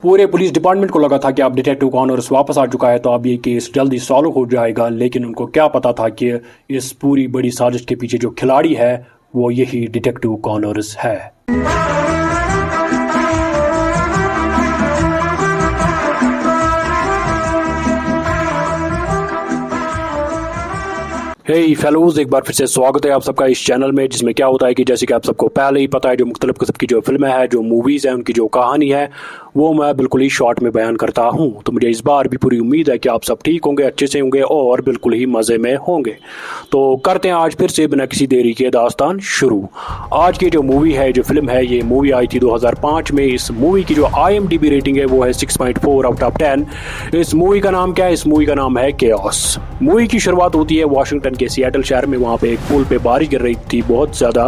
पूरे police department को लगा था कि अब डिटेक्टिव कॉनर्स वापस आ चुका है तो अब ये केस जल्दी सॉल्व हो जाएगा, लेकिन उनको क्या पता था कि इस पूरी बड़ी साजिश के पीछे जो खिलाड़ी है वो यही डिटेक्टिव कॉनर्स है। हे फेलोज, एक बार फिर से स्वागत है आप सबका इस चैनल में, जिसमें क्या होता है कि जैसे कि आप सबको पहले ही पता है, जो मुख्तलिफ किस्म की जो फिल्में हैं, जो मूवीज़ हैं, उनकी जो कहानी है वो मैं बिल्कुल ही शॉर्ट में बयान करता हूं। तो मुझे इस बार भी पूरी उम्मीद है कि आप सब ठीक होंगे, अच्छे से होंगे और बिल्कुल ही मज़े में होंगे। तो करते हैं आज फिर से बिना किसी देरी के दास्तान शुरू। आज की जो मूवी है, जो फिल्म है, ये मूवी आई थी 2005 में। इस मूवी की जो IMDb रेटिंग है वो है 6.4 आउट ऑफ 10। इस मूवी का नाम क्या है? इस मूवी का नाम है केओस। मूवी की शुरुआत होती है वाशिंगटन के सिएटल शहर में। वहाँ पे एक पुल पे बारिश गिर रही थी बहुत ज़्यादा।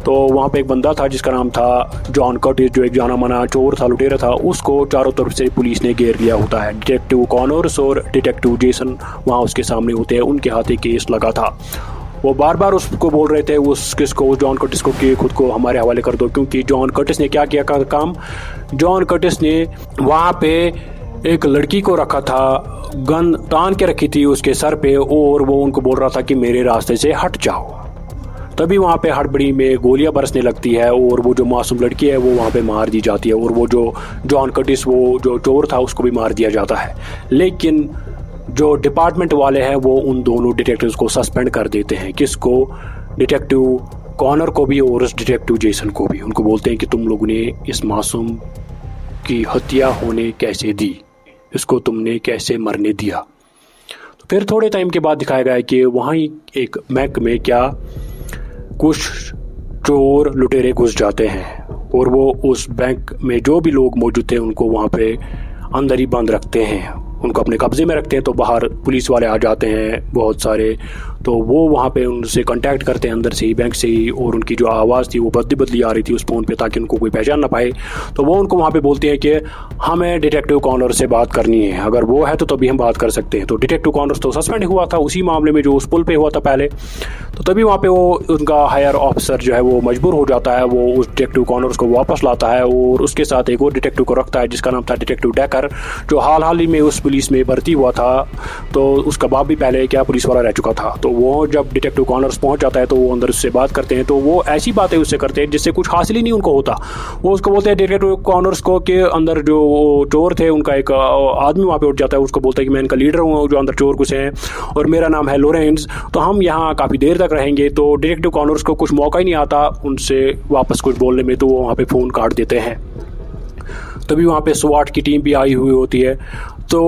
तो वहाँ पे एक बंदा था जिसका नाम था जॉन कर्टिस, जो एक जाना माना चोर था, लुटेरा था। उसको चारों तरफ से पुलिस ने घेर लिया होता है। डिटेक्टिव कॉनर्स और डिटेक्टिव जेसन वहाँ उसके सामने होते हैं। उनके हाथे केस लगा था। वो बार बार उसको बोल रहे थे, उस किसको, जॉन कर्टिस को, कि खुद को हमारे हवाले कर दो, क्योंकि जॉन कर्टिस ने क्या किया काम? जॉन कर्टिस ने वहाँ पे एक लड़की को रखा था, गन तान के रखी थी उसके सर पे, और वो उनको बोल रहा था कि मेरे रास्ते से हट जाओ। तभी वहाँ पे हड़बड़ी में गोलियां बरसने लगती है और वो जो मासूम लड़की है वो वहाँ पे मार दी जाती है, और वो जो जॉन कर्टिस, वो जो चोर था, उसको भी मार दिया जाता है। लेकिन जो डिपार्टमेंट वाले हैं वो उन दोनों डिटेक्टिव्स को सस्पेंड कर देते हैं। किसको? डिटेक्टिव कॉनर को भी और उस डिटेक्टिव जेसन को भी। उनको बोलते हैं कि तुम लोगों ने इस मासूम की हत्या होने कैसे दी, इसको तुमने कैसे मरने दिया। तो फिर थोड़े टाइम के बाद दिखाया गया कि वहाँ एक बैंक में क्या कुछ चोर लुटेरे घुस जाते हैं, और वो उस बैंक में जो भी लोग मौजूद थे उनको वहाँ पे अंदर ही बंद रखते हैं, उनको अपने कब्जे में रखते हैं। तो बाहर पुलिस वाले आ जाते हैं बहुत सारे, तो वो वहाँ पे उनसे कांटेक्ट करते हैं अंदर से ही, बैंक से ही, और उनकी जो आवाज़ थी वो बदली बदली आ रही थी उस फ़ोन पे, ताकि उनको कोई पहचान ना पाए। तो वो उनको वहाँ पे बोलते हैं कि हमें डिटेक्टिव कॉनर से बात करनी है, अगर वो है तो तभी हम बात कर सकते हैं। तो डिटेक्टिव कॉनर तो सस्पेंड हुआ था उसी मामले में जो उस पुल पे हुआ था पहले। तो तभी वहाँ पे वो उनका हायर ऑफिसर जो है वो मजबूर हो जाता है, वो उस डिटेक्टिव कॉनर्स को वापस लाता है और उसके साथ एक और डिटेक्टिव को रखता है जिसका नाम था डिटेक्टिव डेकर, जो हाल ही में उस पुलिस में भर्ती हुआ था। तो उसका बाप भी पहले क्या पुलिस वाला रह चुका था। तो वो जब डिटेक्टिव कॉनर्स पहुंच जाता है तो वो अंदर उससे बात करते हैं। तो वो ऐसी बातें उससे करते हैं जिससे कुछ हासिल ही नहीं उनको होता। वो उसको बोलते हैं डिटेक्टिव कॉनर्स को कि अंदर जो चोर थे उनका एक आदमी वहाँ पे उठ जाता है, उसको बोलता है कि मैं इनका लीडर हूँ जो अंदर चोर घुसे हैं, और मेरा नाम है लॉरेंस, तो हम यहाँ काफ़ी देर तक रहेंगे। तो डिटेक्टिव कॉनर्स को कुछ मौका ही नहीं आता उनसे वापस कुछ बोलने में, तो वो वहाँ पे फ़ोन काट देते हैं। तभी वहाँ पे स्वाट की टीम भी आई हुई होती है। तो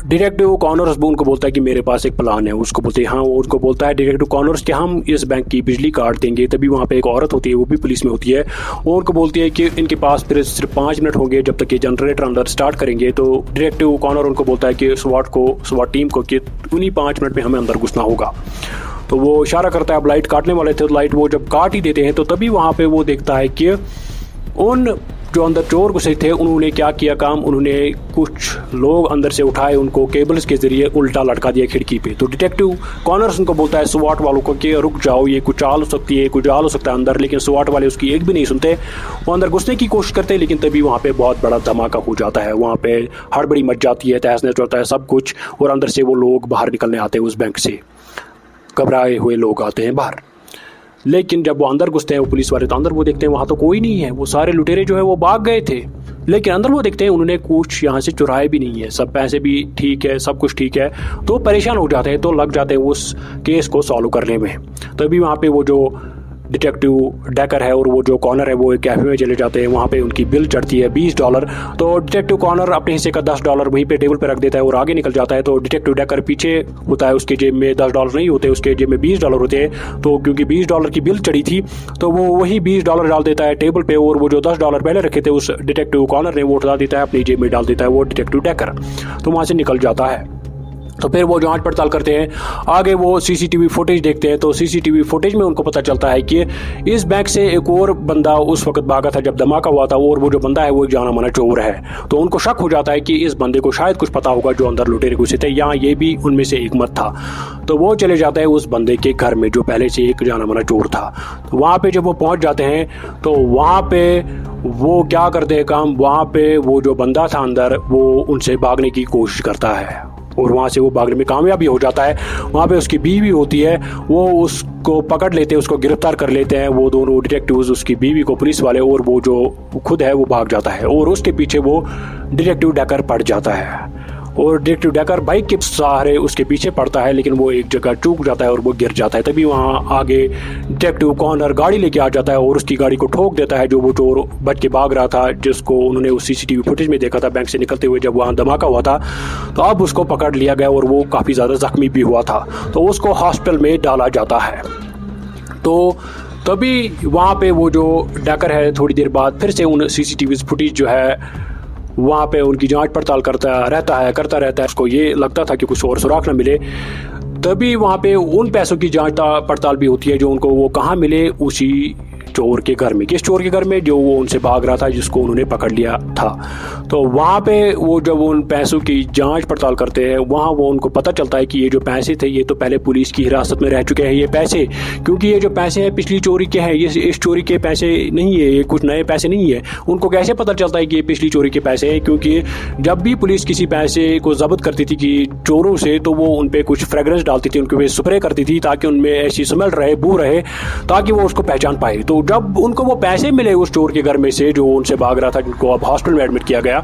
डिटेक्टिव कॉनर्स भी उनको बोलता है कि मेरे पास एक प्लान है। उसको बोलते हैं हाँ, वो उनको बोलता है डिटेक्टिव कॉनर्स कि हम इस बैंक की बिजली काट देंगे। तभी वहाँ पे एक औरत होती है, वो भी पुलिस में होती है, वो उनको बोलती है कि इनके पास फिर सिर्फ 5 मिनट होंगे जब तक ये जनरेटर अंदर स्टार्ट करेंगे। तो डिटेक्टिव कॉनर उनको बोलता है कि स्वाट टीम को कि उन्हीं 5 मिनट में हमें अंदर घुसना होगा। तो वो इशारा करता है, अब लाइट काटने वाले थे, तो लाइट वो जब काट ही देते हैं तो तभी वहाँ पे वो देखता है कि उन जो अंदर चोर घुसे थे उन्होंने क्या किया काम, उन्होंने कुछ लोग अंदर से उठाए, उनको केबल्स के जरिए उल्टा लटका दिया खिड़की पे। तो डिटेक्टिव कॉनर्स उनको बोलता है स्वाट वालों को कि रुक जाओ, ये कुछ चाल हो सकती है, कुछ जाल हो सकता है अंदर, लेकिन स्वाट वाले उसकी एक भी नहीं सुनते। वो अंदर घुसने की कोशिश करते हैं, लेकिन तभी वहाँ पे बहुत बड़ा धमाका हो जाता है। वहाँ पे हड़बड़ी मच जाती है, तहस नहस होता है सब कुछ, और अंदर से वो लोग बाहर निकलने आते हैं उस बैंक से, घबराए हुए लोग आते हैं बाहर। लेकिन जब वो अंदर घुसते हैं वो पुलिस वाले, तो अंदर वो देखते हैं वहाँ तो कोई नहीं है, वो सारे लुटेरे जो है वो भाग गए थे। लेकिन अंदर वो देखते हैं उन्होंने कुछ यहाँ से चुराए भी नहीं है, सब पैसे भी ठीक है, सब कुछ ठीक है। तो परेशान हो जाते हैं, तो लग जाते हैं उस केस को सॉल्व करने में। तभी वहाँ पे वो जो डिटेक्टिव डेकर है और वो जो कॉनर है वो एक कैफे में चले जाते हैं। वहाँ पे उनकी बिल चढ़ती है $20। तो डिटेक्टिव कॉनर अपने हिस्से का $10 वहीं पे टेबल पे रख देता है और आगे निकल जाता है। तो डिटेक्टिव डेकर पीछे होता है, उसके जेब में $10 नहीं होते, उसके जेब में $20 होते हैं। तो क्योंकि $20 की बिल चढ़ी थी तो वो वही $20 डाल देता है टेबल पे, और वो जो $10 पहले रखे थे उस डिटेक्टिव कॉनर ने वो उठा देता है, अपनी जेब में डाल देता है वो डिटेक्टिव डेकर। तो वहाँ से निकल जाता है। तो फिर वो जांच पड़ताल करते हैं, आगे वो सीसीटीवी फुटेज देखते हैं। तो सीसीटीवी फुटेज में उनको पता चलता है कि इस बैंक से एक और बंदा उस वक्त भागा था जब धमाका हुआ था, और वो जो बंदा है वो एक जाना माना चोर है। तो उनको शक हो जाता है कि इस बंदे को शायद कुछ पता होगा जो अंदर लुटेरे घुसे थे, या ये भी उनमें से एक मत था। तो वो चले जाते हैं उस बंदे के घर में जो पहले से एक जाना माना चोर था। तो वहाँ पे जब वो पहुँच जाते हैं तो वहाँ पे वो क्या करते हैं काम, वहाँ पे वो जो बंदा था अंदर वो उनसे भागने की कोशिश करता है और वहाँ से वो भागने में कामयाब भी हो जाता है। वहाँ पे उसकी बीवी होती है, वो उसको पकड़ लेते हैं, उसको गिरफ्तार कर लेते हैं, वो दोनों डिटेक्टिव्स, उसकी बीवी को पुलिस वाले, और वो जो खुद है वो भाग जाता है और उसके पीछे वो डिटेक्टिव डैकर पड़ जाता है। और डिटेक्टिव डैकर बाइक के सहारे उसके पीछे पड़ता है, लेकिन वो एक जगह चूक जाता है और वो गिर जाता है। तभी वहाँ आगे डिटेक्टिव कॉर्नर गाड़ी लेके आ जाता है और उसकी गाड़ी को ठोक देता है, जो वो चोर बच के भाग रहा था, जिसको उन्होंने उस सीसीटीवी फुटेज में देखा था बैंक से निकलते हुए जब वहाँ धमाका हुआ था। तो अब उसको पकड़ लिया गया और वो काफ़ी ज़्यादा जख्मी भी हुआ था, तो उसको हॉस्पिटल में डाला जाता है। तो तभी वहाँ पे वो जो डैकर है थोड़ी देर बाद फिर से उन सीसीटीवी फुटेज जो है वहाँ पे उनकी जांच पड़ताल करता रहता है। उसको ये लगता था कि कुछ और सुराग न मिले। तभी वहाँ पे उन पैसों की जांच पड़ताल भी होती है जो उनको वो कहाँ मिले, उसी चोर के घर में। किस चोर के घर में? जो वो उनसे भाग रहा था, जिसको उन्होंने पकड़ लिया था। तो वहाँ पे वो जब उन पैसों की जांच पड़ताल करते हैं, वहाँ वो उनको पता चलता है कि ये जो पैसे थे ये तो पहले पुलिस की हिरासत में रह चुके हैं ये पैसे, क्योंकि ये जो पैसे हैं पिछली चोरी के हैं, ये इस चोरी के पैसे नहीं है, ये कुछ नए पैसे नहीं है। उनको कैसे पता चलता है कि ये पिछली चोरी के पैसे हैं? क्योंकि जब भी पुलिस किसी पैसे को जब्त करती थी कि चोरों से, तो वो उन पर कुछ फ्रेगरेंस डालती थी, उनके पे स्प्रे करती थी ताकि उनमें ऐसी स्मेल रहे, बू रहे, ताकि वो उसको पहचान पाए। तो जब उनको वो पैसे मिले उस चोर के घर में से जो उनसे भाग रहा था, जिनको अब हॉस्पिटल में एडमिट किया गया,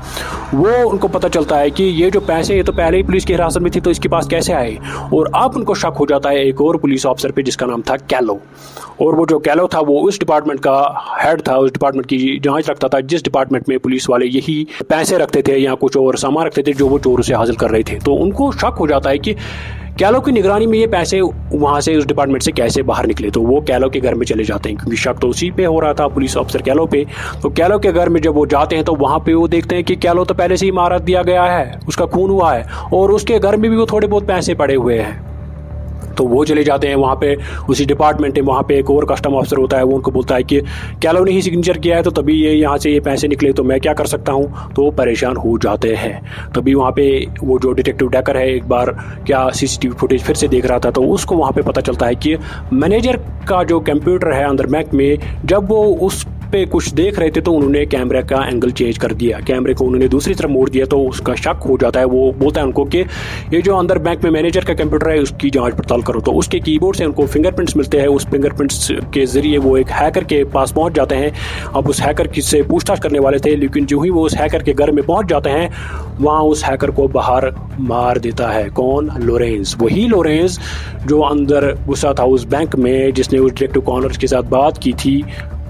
वो उनको पता चलता है कि ये जो पैसे ये तो पहले ही पुलिस की हिरासत में थी, तो इसके पास कैसे आए? और अब उनको शक हो जाता है एक और पुलिस ऑफिसर पे जिसका नाम था कैलो। और वो जो कैलो था वो उस डिपार्टमेंट का हेड था, उस डिपार्टमेंट की जांच रखता था जिस डिपार्टमेंट में पुलिस वाले यही पैसे रखते थे या कुछ और सामान रखते थे जो वो चोरों से हासिल कर रहे थे। तो उनको शक हो जाता है कि कैलो की निगरानी में ये पैसे वहाँ से उस डिपार्टमेंट से कैसे बाहर निकले। तो वो कैलो के घर में चले जाते हैं, क्योंकि शक तो उसी पे हो रहा था, पुलिस ऑफिसर कैलो पे। तो कैलो के घर में जब वो जाते हैं तो वहाँ पे वो देखते हैं कि कैलो तो पहले से ही मार दिया गया है, उसका खून हुआ है, और उसके घर में भी वो थोड़े बहुत पैसे पड़े हुए हैं। तो वो चले जाते हैं वहाँ पे, उसी डिपार्टमेंट में वहाँ पे एक और कस्टम ऑफिसर होता है, वो उनको बोलता है कि कैलो ने ही सिग्नेचर किया है, तो तभी ये यहाँ से ये पैसे निकले, तो मैं क्या कर सकता हूँ? तो वो परेशान हो जाते हैं। तभी वहाँ पे वो जो डिटेक्टिव डैकर है एक बार क्या सीसीटीवी फुटेज फिर से देख रहा था, तो उसको वहाँ पे पता चलता है कि मैनेजर का जो कंप्यूटर है अंदर बैंक में, जब वो उस पे कुछ देख रहे थे तो उन्होंने कैमरे का एंगल चेंज कर दिया, कैमरे को उन्होंने दूसरी तरफ मोड़ दिया। तो उसका शक हो जाता है, वो बोलता है उनको कि ये जो अंदर बैंक में मैनेजर का कंप्यूटर है उसकी जांच पड़ताल करो। तो उसके कीबोर्ड से उनको फिंगरप्रिंट्स मिलते हैं, उस फिंगरप्रिंट्स के जरिए वो एक हैकर के पास पहुंच जाते हैं। अब उस हैकर से पूछताछ करने वाले थे, लेकिन जो ही वो उस हैकर के घर में पहुंच जाते हैं, वहाँ उस हैकर को बाहर मार देता है। कौन? लोरेंस। वही लोरेंस जो अंदर घुसा था उस बैंक में, जिसने उस डिटेक्टिव कॉर्नर के साथ बात की थी,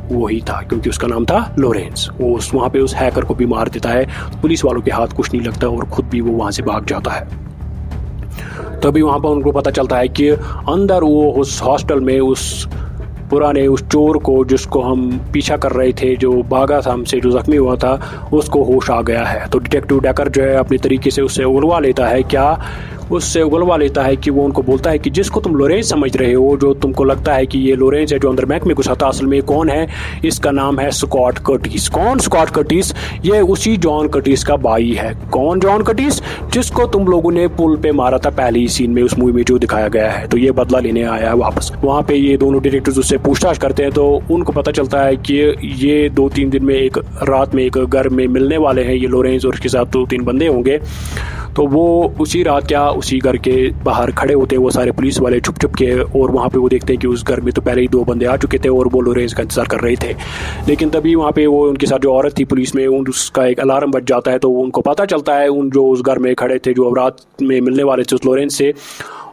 वही था, क्योंकि उसका नाम था लोरेंस। वो वहाँ पे उस हैकर को भी मार देता है। पुलिस वालों के हाथ कुछ नहीं लगता और खुद भी वो वहाँ से भाग जाता है। तभी वहाँ पर उनको पता चलता है कि अंदर वो उस हॉस्टल में उस पुराने उस चोर को, जिसको हम पीछा कर रहे थे, जो भागा था हमसे, जो जख्मी हुआ था, उसको होश आ गया है। तो डिटेक्टिव डैकर जो है अपने तरीके से उससे उगलवा लेता है, क्या उससे उगलवा लेता है कि वो उनको बोलता है कि जिसको तुम लोरेंस समझ रहे हो, जो तुमको लगता है कि ये लोरेंस है जो अंदर बैंक में घुसा था, असल में कौन है? इसका नाम है स्कॉट कर्टिस। कौन स्कॉट कर्टिस? ये उसी जॉन कर्टिस का भाई है। कौन जॉन कर्टिस? जिसको तुम लोगों ने पुल पे मारा था पहले ही सीन में, उस मूवी में जो दिखाया गया है। तो ये बदला लेने आया है वापस। वहाँ पे ये दोनों डिटेक्टिव्स उससे पूछताछ करते हैं, तो उनको पता चलता है कि ये 2-3 दिन में एक रात में एक घर में मिलने वाले हैं ये लोरेंस, और उसके साथ 2-3 बंदे होंगे। तो वो उसी रात क्या उसी घर के बाहर खड़े होते हैं वो सारे पुलिस वाले छुप छुप के, और वहाँ पे वो देखते हैं कि उस घर में तो पहले ही 2 बंदे आ चुके थे और वो लोरेंस का इंतजार कर रहे थे। लेकिन तभी वहाँ पे वो उनके साथ जो औरत थी पुलिस में, उसका एक अलार्म बज जाता है। तो उनको पता चलता है, उन जो उस घर में खड़े थे, जो रात में मिलने वाले थे उस लोरेंस से,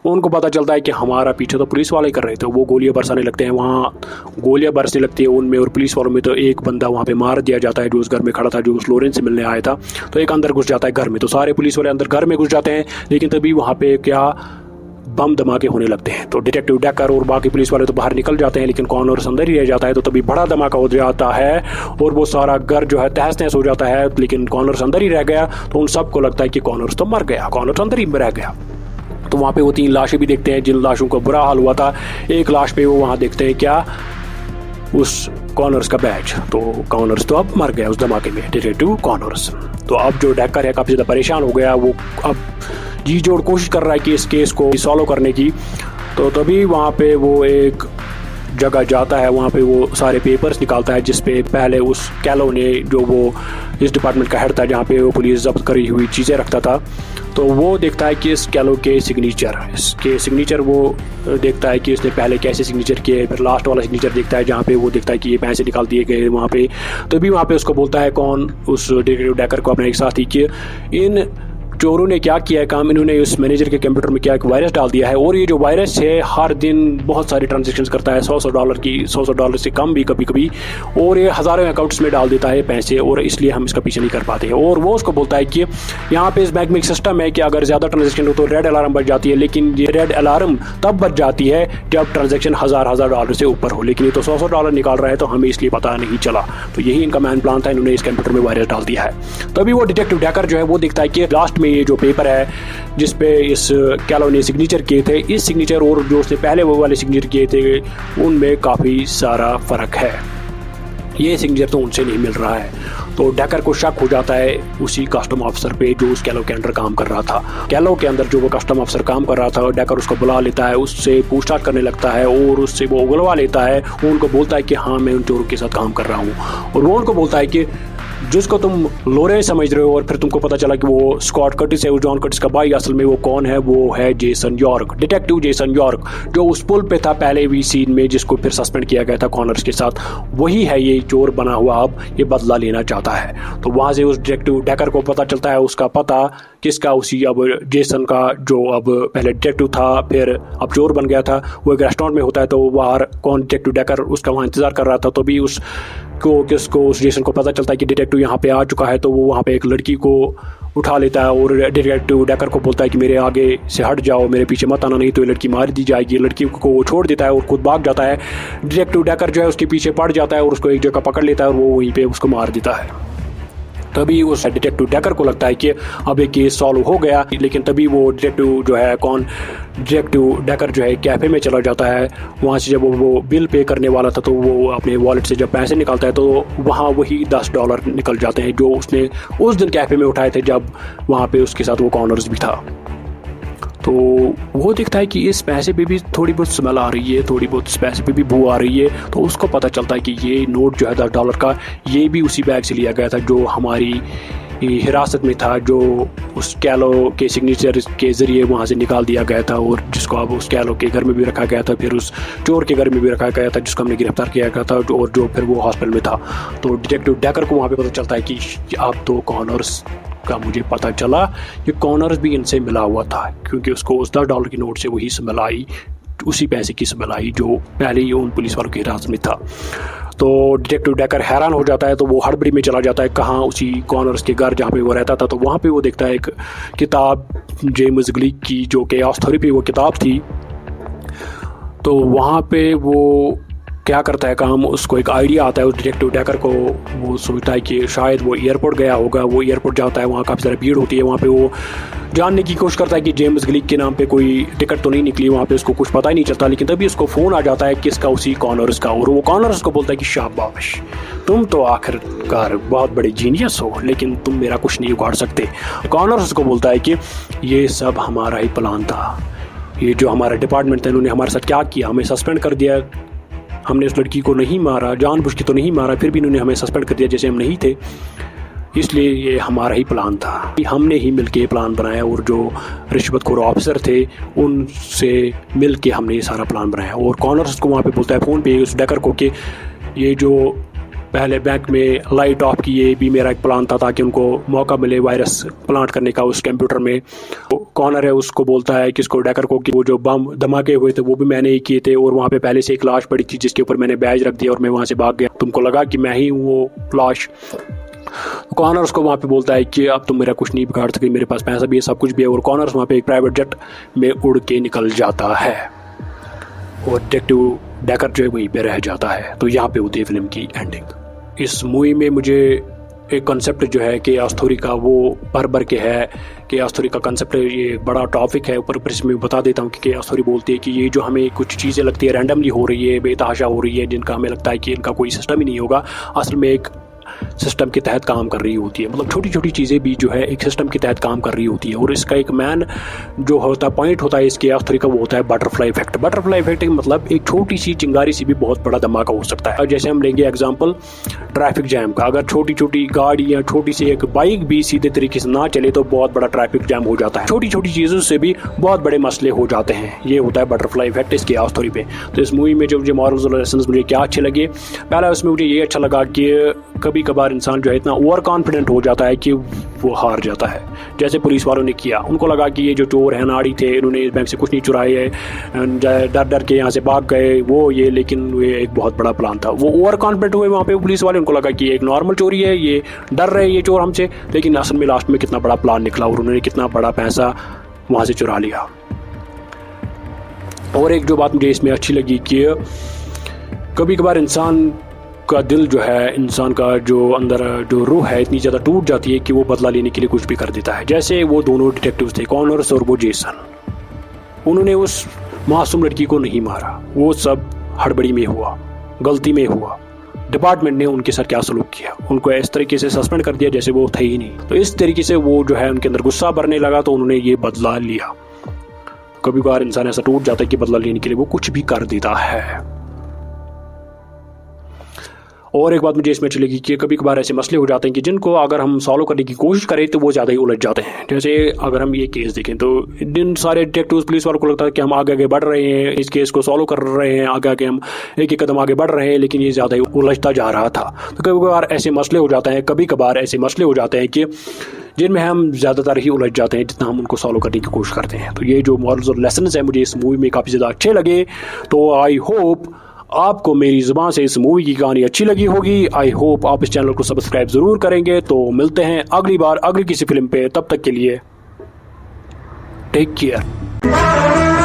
उनको पता चलता है कि हमारा पीछे तो पुलिस वाले कर रहे थे। वो गोलियां बरसाने लगते हैं, वहाँ गोलियां बरसने लगती है उनमें, और पुलिस वालों में तो एक बंदा वहाँ पे मार दिया जाता है जो उस घर में खड़ा था, जो उस लोरेंस से मिलने आया था। तो एक अंदर घुस जाता है घर में, तो सारे पुलिस वाले अंदर घर में घुस जाते हैं। लेकिन तभी वहाँ पे क्या बम धमाके होने लगते हैं। तो डिटेक्टिव डैकर और बाकी पुलिस वाले तो बाहर निकल जाते हैं, लेकिन कॉर्नर अंदर ही रह जाता है। तो तभी बड़ा धमाका हो जाता है और वो सारा घर जो है तहस नहस हो जाता है, लेकिन कॉर्नर अंदर ही रह गया। तो उन सबको लगता है कि कॉर्नर तो मर गया, कॉर्नर अंदर ही रह गया। तो वहाँ पे वो 3 लाशें भी देखते हैं जिन लाशों का बुरा हाल हुआ था। एक लाश पे वो वहाँ देखते हैं क्या, उस कॉनर्स का बैज। तो कॉनर्स तो अब मर गया उस धमाके में, डिटेक्टिव कॉनर्स। तो अब जो डेकर है काफ़ी ज़्यादा परेशान हो गया, वो अब जी जोड़ कोशिश कर रहा है कि इस केस को सॉल्व करने की। तो तभी वहाँ पे वो एक जगह जाता है, वहाँ पे वो सारे पेपर्स निकालता है जिस पे पहले उस कैलो ने, जो वो इस डिपार्टमेंट का हेड था जहाँ पे वो पुलिस जब्त करी हुई चीज़ें रखता था, तो वो देखता है कि इस कैलो के सिग्नेचर वो देखता है कि उसने पहले कैसे सिग्नेचर किए। फिर लास्ट वाला सिग्नेचर देखता है जहाँ पे वो देखता है कि ये पैसे निकाल दिए गए वहाँ पे। तो भी वहाँ पे उसको बोलता है कौन, उस डेकर को, अपने एक साथी, कि इन चोरों ने क्या किया है काम, इन्होंने उस मैनेजर के कंप्यूटर में क्या एक वायरस डाल दिया है, और ये जो वायरस है हर दिन बहुत सारी ट्रांजैक्शंस करता है, $100 से कम भी कभी कभी, और ये हज़ारों अकाउंट्स में डाल देता है पैसे, और इसलिए हम इसका पीछे नहीं कर पाते हैं। और वो उसको बोलता है कि यहाँ पे इस बैंक में एक सिस्टम है कि अगर ज़्यादा ट्रांजेक्शन हो तो रेड अलार्म बज जाती है, लेकिन ये रेड अलार्म तब बज जाती है जब ट्रांजेक्शन $1000 से ऊपर हो, लेकिन ये तो $100 निकाल रहा है, तो हमें इसलिए पता नहीं चला। तो यही इनका मैन प्लान था, इन्होंने इस कंप्यूटर में वायरस डाल दिया है। तभी वो डिटेक्टिव डेकर जो है वो देखता है कि लास्ट में ये जो पेपर है जिसपे इस कैलो ने सिग्नेचर किए थे, इस सिग्नेचर और जो उसने पहले वो वाले सिग्नेचर किए थे उनमें काफ़ी सारा फ़र्क है, ये सिग्नेचर तो उनसे नहीं मिल रहा है। तो डेकर को शक हो जाता है उसी कस्टम ऑफिसर पे जो उस कैलो के अंडर काम कर रहा था। कैलो के अंदर जो वो कस्टम ऑफिसर काम कर रहा था, डेकर उसको बुला लेता है, उससे पूछताछ करने लगता है और उससे वो उगलवा लेता है। वो उनको बोलता है कि हाँ मैं उन चोरों के साथ काम कर रहा हूँ, और वो उनको बोलता है कि जिसको तुम लोरे समझ रहे हो और फिर तुमको पता चला कि वो स्कॉट कर्टिस है, जॉन कर्टिस का भाई, असल में वो कौन है, वो है Jason York, detective Jason York, जो उस पुल पे था पहले भी सीन में, जिसको फिर सस्पेंड किया गया था कॉनर्स के साथ। वही है ये चोर बना हुआ, अब ये बदला लेना चाहता है। तो वहाँ से उस डिटेक्टिव डेकर को पता चलता है उसका पता किसका, उसी अब जेसन का, जो अब पहले डिटेक्टिव था फिर अब चोर बन गया था। वो एक रेस्टोरेंट में होता है, तो बाहर कौन, डिटेक्टिव डेकर उसका वहाँ इंतजार कर रहा था। तो भी उस जेसन को पता चलता है कि डिटेक्टिव यहाँ पे आ चुका है, तो वो वहाँ पे एक लड़की को उठा लेता है और डिटेक्टिव डेकर को बोलता है कि मेरे आगे से हट जाओ, मेरे पीछे मत आना, नहीं तो ये लड़की मार दी जाएगी। लड़की को वो छोड़ देता है और खुद भाग जाता है। डिटेक्टिव डेकर जो है उसके पीछे पड़ जाता है और उसको एक जगह पकड़ लेता है और वो वहीं पे उसको मार देता है। तभी उस डिटेक्टिव डेकर को लगता है कि अब ये केस सॉल्व हो गया, लेकिन तभी वो डिटेक्टिव जो है डिटेक्टिव डेकर जो है कैफ़े में चला जाता है। वहाँ से जब वो बिल पे करने वाला था, तो वो अपने वॉलेट से जब पैसे निकालता है तो वहाँ वही $10 निकल जाते हैं जो उसने उस दिन कैफ़े में उठाए थे जब वहाँ पे उसके साथ वो कॉनर्स भी था। तो वो देखता है कि इस पैसे पे भी थोड़ी बहुत स्मेल आ रही है, थोड़ी बहुत इस पैसे पे भी बू आ रही है। तो उसको पता चलता है कि ये नोट जो है $10 का, ये भी उसी बैग से लिया गया था जो हमारी हिरासत में था, जो उस कैलो के सिग्नेचर के ज़रिए वहाँ से निकाल दिया गया था, और जिसको अब उस कैलो के घर में भी रखा गया था, फिर उस चोर के घर में भी रखा गया था जिसको हमने गिरफ्तार किया गया था, और जो फिर वो हॉस्पिटल में था। तो डिटेक्टिव डेकर को वहाँ पे पता चलता है कि अब तो कॉनर्स का मुझे पता चला, ये कॉनर्स भी इनसे मिला हुआ था, क्योंकि उसको उस $10 की नोट से वही स्मेल आई, उसी पैसे की स्मेल आई जो पहले ही उन पुलिस वालों की हिरासत में था। तो डिटेक्टिव डेकर हैरान हो जाता है, तो वो हड़बड़ी में चला जाता है कहाँ, उसी कॉनर्स के घर जहाँ पे वो रहता था। तो वहाँ पे वो देखता है एक किताब जेम्स ग्लीक की, जो कि ऑस्थोरी वो किताब थी। तो वहाँ पे वो क्या करता है काम, उसको एक आइडिया आता है उस डिटेक्टिव डेकर को। वो सोचता है कि शायद वो एयरपोर्ट गया होगा, वो एयरपोर्ट जाता है, वहाँ काफ़ी सारी भीड़ होती है, वहाँ पे वो जानने की कोशिश करता है कि जेम्स ग्लीक के नाम पे कोई टिकट तो नहीं निकली, वहाँ पे उसको कुछ पता ही नहीं चलता। लेकिन तभी उसको फ़ोन आ जाता है किसका, उसी कॉनर्स का, और वो कॉनर्स को बोलता है कि शाबाश, तुम तो आखिरकार बहुत बड़े जीनियस हो, लेकिन तुम मेरा कुछ नहीं उखाड़ सकते। कॉनर्स को बोलता है कि ये सब हमारा ही प्लान था, ये जो हमारा डिपार्टमेंट था इन्होंने हमारे साथ क्या किया, हमें सस्पेंड कर दिया, हमने उस लड़की को नहीं मारा, जानबूझ के तो नहीं मारा, फिर भी इन्होंने हमें सस्पेंड कर दिया जैसे हम नहीं थे, इसलिए ये हमारा ही प्लान था, हमने ही मिलके ये प्लान बनाया, और जो रिश्वतखोर ऑफिसर थे उनसे मिलके हमने ये सारा प्लान बनाया। और कॉनर्स को वहाँ पे बोलता है फ़ोन पे उस डेकर को कि ये जो पहले बैंक में लाइट ऑफ की, ये भी मेरा एक प्लान था ताकि उनको मौका मिले वायरस प्लांट करने का उस कंप्यूटर में। कॉनर है उसको बोलता है कि इसको डेकर को कि वो जो बम धमाके हुए थे वो भी मैंने ही किए थे, और वहाँ पे पहले से एक लाश पड़ी थी जिसके ऊपर मैंने बैज रख दिया और मैं वहाँ से भाग गया, तुमको लगा कि मैं ही हूँ वो लाश। कॉनर उसको वहाँ पे बोलता है कि अब तुम मेरा कुछ नहीं बिगाड़ सकते, मेरे पास पैसा भी है, सब कुछ भी है। और कॉनर वहाँ पे एक प्राइवेट जेट में उड़ के निकल जाता है और डिटेक्टिव डेकर जो है वहीं पे रह जाता है। तो यहाँ पे होती है फिल्म की एंडिंग। इस मूवी में मुझे एक कंसेप्ट जो है केओस थ्योरी का वो भर के है। केओस थ्योरी का कंसेप्ट ये बड़ा टॉपिक है, ऊपर इसमें बता देता हूँ कि केओस थ्योरी बोलती है कि ये जो हमें कुछ चीज़ें लगती है रैंडमली हो रही है, बेतहाशा हो रही है, जिनका हमें लगता है कि इनका कोई सिस्टम ही नहीं होगा, असल में एक सिस्टम के तहत काम कर रही होती है। मतलब छोटी छोटी चीज़ें भी जो है एक सिस्टम के तहत काम कर रही होती है। और इसका एक मेन जो होता है पॉइंट होता है इस केओस थ्योरी का, वो होता है बटरफ्लाई इफेक्ट। बटरफ्लाई इफेक्ट मतलब एक छोटी सी चिंगारी सी भी बहुत बड़ा धमाका हो सकता है। और जैसे हम लेंगे एग्जांपल ट्रैफिक जैम का, अगर छोटी छोटी गाड़ी या छोटी सी एक बाइक भी सीधे तरीके से ना चले तो बहुत बड़ा ट्रैफिक जैम हो जाता है। छोटी छोटी चीज़ों से भी बहुत बड़े मसले हो जाते हैं। ये होता है बटरफ्लाई इफेक्ट इस केओस थ्योरी पे। तो इस मूवी में जो मुझे मॉरल्स और लेसन्स मुझे क्या अच्छे लगे, पहला उसमें मुझे ये अच्छा लगा कि कभी कभार इंसान जो है इतना ओवर कॉन्फिडेंट हो जाता है कि वो हार जाता है। जैसे पुलिस वालों ने किया, उनको लगा कि ये जो चोर है नाड़ी थे, इन्होंने इस बैंक से कुछ नहीं चुराए है, डर डर के यहाँ से भाग गए वो ये, लेकिन ये एक बहुत बड़ा प्लान था। वो ओवर कॉन्फिडेंट हुए वहाँ पे पुलिस वाले, उनको लगा कि ये एक नॉर्मल चोरी है, ये डर रहे ये चोर हमसे, लेकिन असल में लास्ट में कितना बड़ा प्लान निकला और उन्होंने कितना बड़ा पैसा वहाँ से चुरा लिया। और एक जो बात मुझे इसमें अच्छी लगी कि कभी कभार इंसान का दिल जो है, इंसान का जो अंदर जो रूह है इतनी ज़्यादा टूट जाती है कि वो बदला लेने के लिए कुछ भी कर देता है। जैसे वो दोनों डिटेक्टिव्स थे, कॉनर्स और वो जेसन, उन्होंने उस मासूम लड़की को नहीं मारा, वो सब हड़बड़ी में हुआ, गलती में हुआ। डिपार्टमेंट ने उनके साथ क्या सलूक किया, उनको इस तरीके से सस्पेंड कर दिया जैसे वो थे ही नहीं। तो इस तरीके से वो जो है उनके अंदर गुस्सा भरने लगा, तो उन्होंने ये बदला लिया। कभी कभार इंसान ऐसा टूट जाता है कि बदला लेने के लिए वो कुछ भी कर देता है। और एक बात मुझे इसमें अच्छी लगी कि कभी कभार ऐसे मसले हो जाते हैं कि जिनको अगर हम सॉल्व करने की कोशिश करें तो वो ज़्यादा ही उलझ जाते हैं। जैसे अगर हम ये केस देखें तो जिन सारे डिटेक्टिव्स पुलिस वालों को लगता है कि हम आगे आगे बढ़ रहे हैं, इस केस को सॉल्व कर रहे हैं, आगे आगे हम एक एक कदम आगे बढ़ रहे हैं, लेकिन ये ज़्यादा ही उलझता जा रहा था। तो कभी कभार ऐसे मसले हो जाते हैं, कभी कभार ऐसे मसले हो जाते हैं कि जिनमें हम ज़्यादातर ही उलझ जाते हैं जितना हम उनको सॉल्व करने की कोशिश करते हैं। तो ये जो मॉरल्स और लेसन्स हैं मुझे इस मूवी में काफ़ी ज़्यादा अच्छे लगे। तो आई होप आपको मेरी ज़ुबान से इस मूवी की कहानी अच्छी लगी होगी। आई होप आप इस चैनल को सब्सक्राइब ज़रूर करेंगे। तो मिलते हैं अगली बार अगली किसी फिल्म पे, तब तक के लिए टेक केयर।